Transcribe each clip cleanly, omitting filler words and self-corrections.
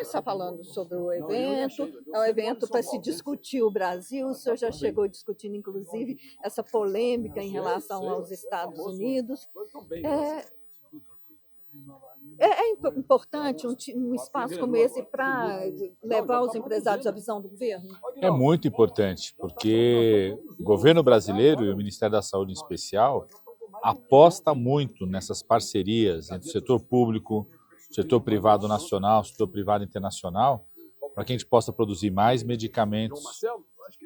começar falando sobre o evento. É um evento para se discutir o Brasil. O senhor já chegou discutindo, inclusive, essa polêmica em relação aos Estados Unidos. É importante um espaço como esse para levar os empresários à visão do governo? É muito importante, porque o governo brasileiro e o Ministério da Saúde em especial aposta muito nessas parcerias entre o setor público, o setor privado nacional, o setor privado internacional, para que a gente possa produzir mais medicamentos,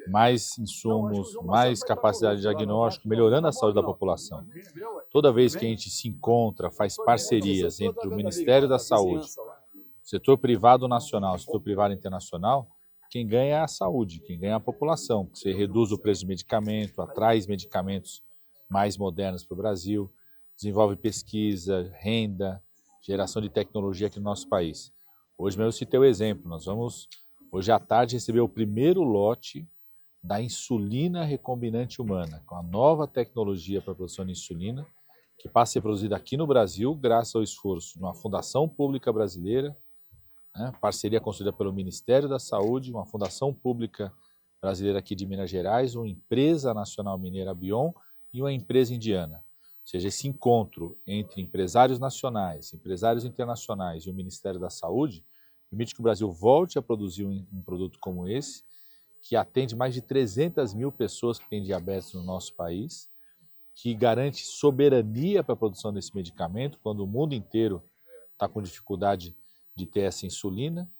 mais insumos, mais capacidade de diagnóstico, melhorando a saúde da população. Toda vez que a gente se encontra, faz parcerias entre o Ministério da Saúde, o setor privado nacional, o setor privado internacional, quem ganha é a saúde, quem ganha é a população. Você reduz o preço do medicamento, atrai medicamentos mais modernos para o Brasil, desenvolve pesquisa, renda, geração de tecnologia aqui no nosso país. Hoje mesmo eu citei o exemplo, nós vamos hoje à tarde receber o primeiro lote da insulina recombinante humana, com a nova tecnologia para a produção de insulina, que passa a ser produzida aqui no Brasil, graças ao esforço de uma fundação pública brasileira, parceria construída pelo Ministério da Saúde, uma fundação pública brasileira aqui de Minas Gerais, uma empresa nacional mineira, Bion, e uma empresa indiana. Ou seja, esse encontro entre empresários nacionais, empresários internacionais e o Ministério da Saúde permite que o Brasil volte a produzir um produto como esse, que atende mais de 300 mil pessoas que têm diabetes no nosso país, que garante soberania para a produção desse medicamento, quando o mundo inteiro está com dificuldade de ter essa insulina,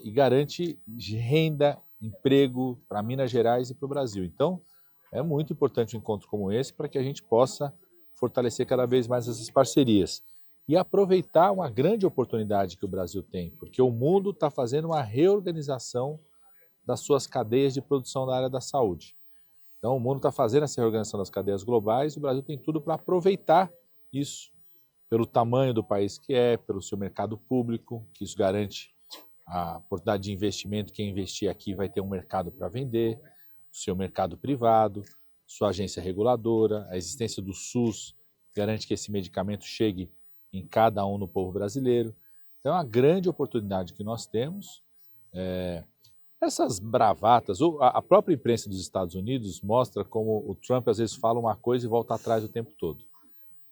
e garante renda, emprego para Minas Gerais e para o Brasil. Então, é muito importante um encontro como esse para que a gente possa fortalecer cada vez mais essas parcerias e aproveitar uma grande oportunidade que o Brasil tem, porque o mundo está fazendo uma reorganização das suas cadeias de produção na área da saúde. Então, o mundo está fazendo essa reorganização das cadeias globais e o Brasil tem tudo para aproveitar isso, pelo tamanho do país que é, pelo seu mercado público, que isso garante a oportunidade de investimento. Quem investir aqui vai ter um mercado para vender, o seu mercado privado, sua agência reguladora, a existência do SUS garante que esse medicamento chegue em cada um no povo brasileiro. Então, é uma grande oportunidade que nós temos. Essas bravatas, a própria imprensa dos Estados Unidos mostra como o Trump às vezes fala uma coisa e volta atrás o tempo todo.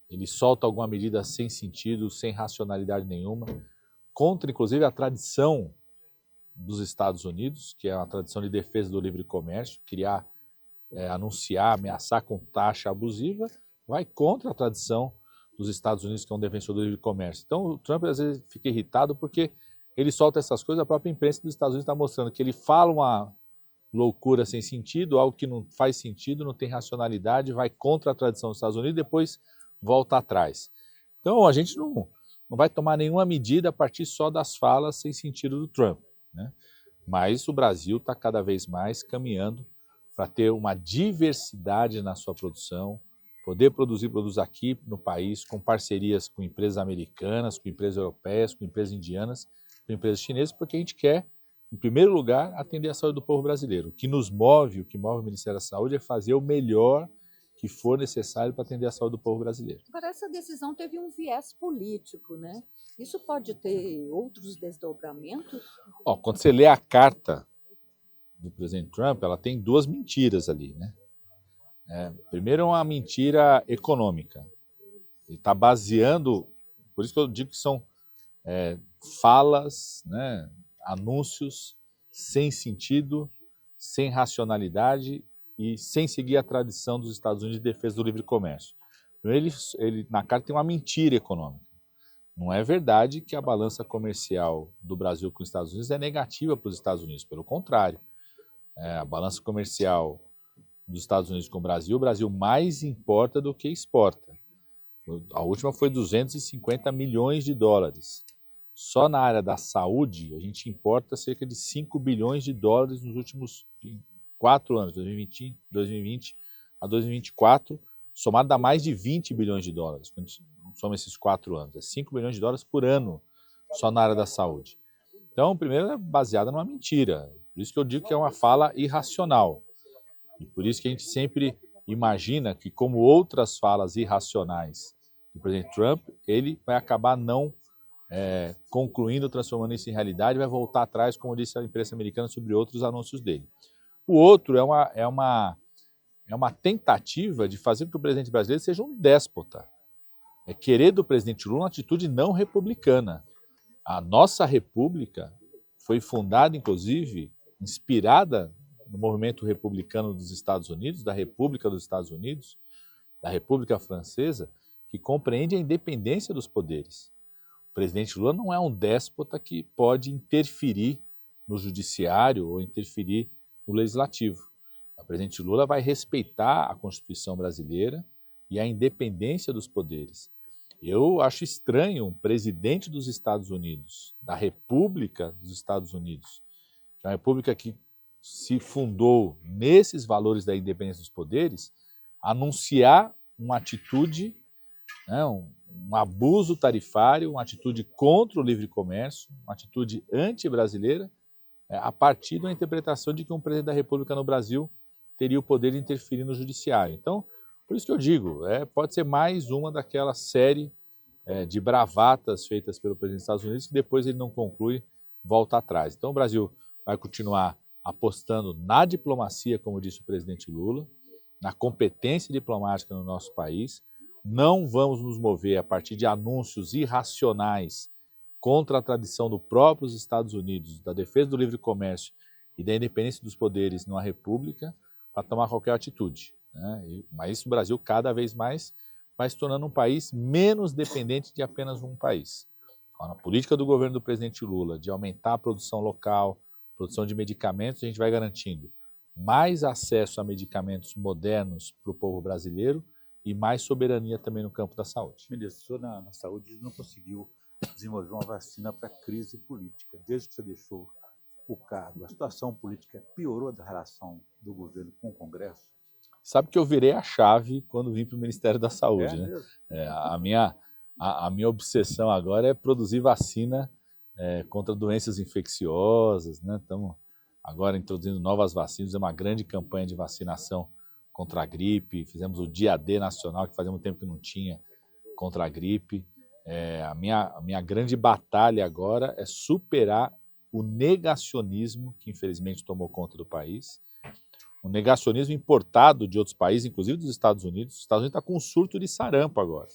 Ele solta alguma medida sem sentido, sem racionalidade nenhuma, contra inclusive a tradição dos Estados Unidos, que é uma tradição de defesa do livre comércio, anunciar, ameaçar com taxa abusiva, vai contra a tradição dos Estados Unidos, que é um defensor do livre comércio. Então o Trump às vezes fica irritado porque ele solta essas coisas, a própria imprensa dos Estados Unidos está mostrando que ele fala uma loucura sem sentido, algo que não faz sentido, não tem racionalidade, vai contra a tradição dos Estados Unidos e depois volta atrás. Então a gente não vai tomar nenhuma medida a partir só das falas sem sentido do Trump, Mas o Brasil está cada vez mais caminhando para ter uma diversidade na sua produção, poder produzir produtos aqui no país com parcerias com empresas americanas, com empresas europeias, com empresas indianas, com empresas chinesas, porque a gente quer, em primeiro lugar, atender a saúde do povo brasileiro. O que nos move, o que move o Ministério da Saúde é fazer o melhor que for necessário para atender a saúde do povo brasileiro. Agora, essa decisão teve um viés político, Isso pode ter outros desdobramentos? Quando você lê a carta do presidente Trump, ela tem duas mentiras ali, Primeiro é uma mentira econômica. Ele está baseando, por isso que eu digo que são falas, anúncios sem sentido, sem racionalidade e sem seguir a tradição dos Estados Unidos de defesa do livre comércio. Ele na carta tem uma mentira econômica. Não é verdade que a balança comercial do Brasil com os Estados Unidos é negativa para os Estados Unidos, pelo contrário. A balança comercial dos Estados Unidos com o Brasil mais importa do que exporta. A última foi 250 milhões de dólares. Só na área da saúde, a gente importa cerca de 5 bilhões de dólares nos últimos 4 anos, 2020 a 2024, somado a mais de 20 bilhões de dólares, quando soma esses 4 anos. É 5 bilhões de dólares por ano, só na área da saúde. Então, primeiro, é baseada numa mentira. Por isso que eu digo que é uma fala irracional. E por isso que a gente sempre imagina que, como outras falas irracionais do presidente Trump, ele vai acabar não concluindo, transformando isso em realidade, vai voltar atrás, como disse a imprensa americana, sobre outros anúncios dele. O outro é uma tentativa de fazer com que o presidente brasileiro seja um déspota. É querer do presidente Lula uma atitude não republicana. A nossa república foi fundada, inclusive, inspirada no movimento republicano dos Estados Unidos, da República dos Estados Unidos, da República Francesa, que compreende a independência dos poderes. O presidente Lula não é um déspota que pode interferir no judiciário ou interferir no legislativo. O presidente Lula vai respeitar a Constituição brasileira e a independência dos poderes. Eu acho estranho um presidente dos Estados Unidos, da República dos Estados Unidos, que é uma república que se fundou nesses valores da independência dos poderes, anunciar uma atitude, né, um abuso tarifário, uma atitude contra o livre comércio, uma atitude anti-brasileira, a partir da interpretação de que um presidente da República no Brasil teria o poder de interferir no judiciário. Então, por isso que eu digo, pode ser mais uma daquela série de bravatas feitas pelo presidente dos Estados Unidos que depois ele não conclui, volta atrás. Então o Brasil vai continuar apostando na diplomacia, como disse o presidente Lula, na competência diplomática no nosso país. Não vamos nos mover a partir de anúncios irracionais contra a tradição do próprio Estados Unidos, da defesa do livre comércio e da independência dos poderes numa república, para tomar qualquer atitude. Mas o Brasil cada vez mais vai se tornando um país menos dependente de apenas um país. A política do governo do presidente Lula de aumentar a produção local, produção de medicamentos, a gente vai garantindo mais acesso a medicamentos modernos para o povo brasileiro e mais soberania também no campo da saúde. Ministro, o senhor na saúde não conseguiu desenvolver uma vacina para a crise política. Desde que você deixou o cargo, a situação política piorou da relação do governo com o Congresso? Sabe que eu virei a chave quando vim para o Ministério da Saúde, né? A minha obsessão agora é produzir vacina contra doenças infecciosas, né? Estamos agora introduzindo novas vacinas, é uma grande campanha de vacinação contra a gripe, fizemos o Dia D nacional, que fazia muito tempo que não tinha, contra a gripe. A minha grande batalha agora é superar o negacionismo que infelizmente tomou conta do país, um negacionismo importado de outros países, inclusive dos Estados Unidos. Os Estados Unidos está com um surto de sarampo agora.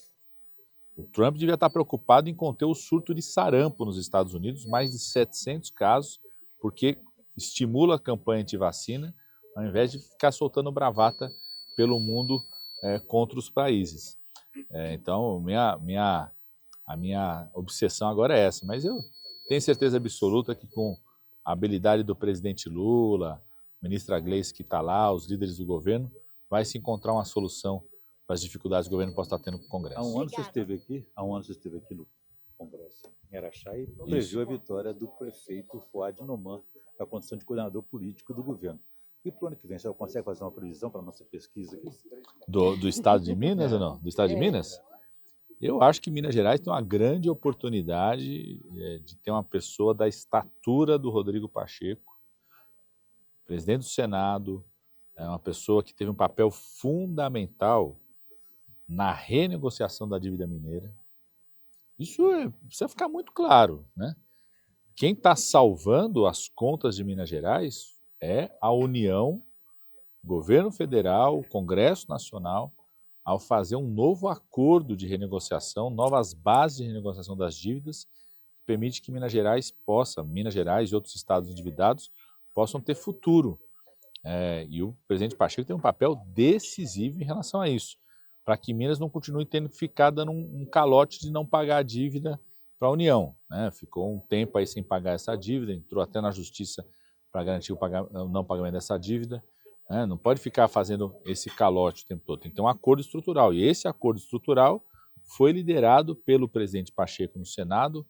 O Trump devia estar preocupado em conter o surto de sarampo nos Estados Unidos, mais de 700 casos, porque estimula a campanha anti-vacina, ao invés de ficar soltando bravata pelo mundo contra os países. Então, a minha obsessão agora é essa, mas eu tenho certeza absoluta que com a habilidade do presidente Lula, ministra Gleice que está lá, os líderes do governo, vai se encontrar uma solução para as dificuldades que o governo possa estar tendo com o Congresso. Há um ano você esteve aqui no Congresso, em Araxá, e previu a vitória do prefeito Fuad Noman na condição de coordenador político do governo. E para o ano que vem, você consegue fazer uma previsão para a nossa pesquisa aqui? Do estado de Minas ou não? Do estado de Minas? Eu acho que Minas Gerais tem uma grande oportunidade de ter uma pessoa da estatura do Rodrigo Pacheco, presidente do Senado, é uma pessoa que teve um papel fundamental na renegociação da dívida mineira. Isso precisa ficar muito claro, né? Quem está salvando as contas de Minas Gerais é a União, governo federal, Congresso Nacional, ao fazer um novo acordo de renegociação, novas bases de renegociação das dívidas, que permite que Minas Gerais e outros estados endividados, possam ter futuro. E o presidente Pacheco tem um papel decisivo em relação a isso, para que Minas não continue tendo que ficar dando um calote de não pagar a dívida para a União. Ficou um tempo aí sem pagar essa dívida, entrou até na justiça para garantir o não pagamento dessa dívida. Não pode ficar fazendo esse calote o tempo todo, tem que ter um acordo estrutural. E esse acordo estrutural foi liderado pelo presidente Pacheco no Senado,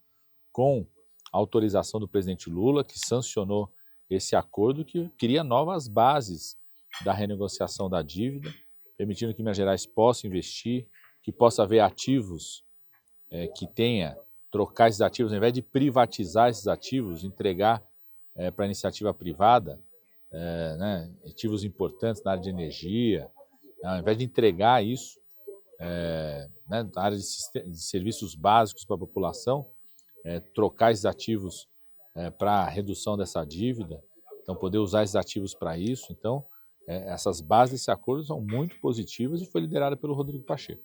com autorização do presidente Lula, que sancionou esse acordo que cria novas bases da renegociação da dívida, permitindo que Minas Gerais possa investir, que possa haver ativos que tenha, trocar esses ativos, ao invés de privatizar esses ativos, entregar para a iniciativa privada, ativos importantes na área de energia, ao invés de entregar isso na área de serviços básicos para a população, trocar esses ativos para redução dessa dívida, então poder usar esses ativos para isso. Então, essas bases desse acordo são muito positivas e foi liderada pelo Rodrigo Pacheco.